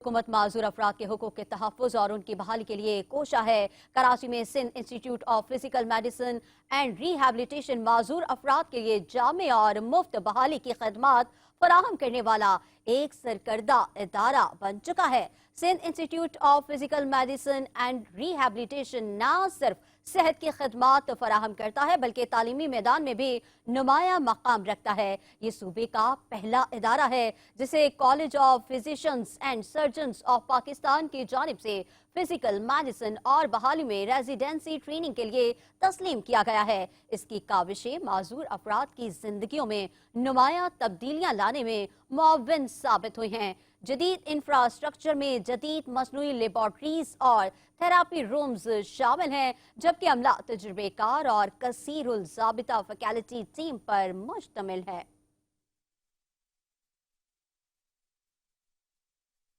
हुकूमत माजूर अफराद के हुकूक के तहफ़्फ़ुज़ और उनकी बहाली के लिए कोशा है। कराची में Sindh institute of physical medicine and rehabilitation माजूर अफराद के लिए जामे और मुफ्त बहाली की खदमात फराहम करने वाला एक सरकर्दा इदारा बन चुका है। Sindh institute of physical medicine and rehabilitation न सिर्फ सेहत की खदमात फराहम करता है बल्कि तालीमी मैदान में भी नुमाया मकाम रखता है। ये सूबे का पहला इदारा है जिसे college of physicians and surgeons of Pakistan की जानिब से फिजिकल मेडिसिन और बहाली में रेजिडेंसी ट्रेनिंग के लिए तस्लीम किया गया है। इसकी काविशें माजूर अफराद की जिंदगियों में नुमाया तब्दीलियां लाने में मुअव्विन साबित हुई हैं। जदीद इंफ्रास्ट्रक्चर में जदीद मसनूई लेबॉर्ट्रीज और थेरापी रूम्स शामिल हैं, जबकि अमला तजुर्बेकार और कसीरुल ज़ाबिता फैकल्टी टीम पर मुश्तमिल है।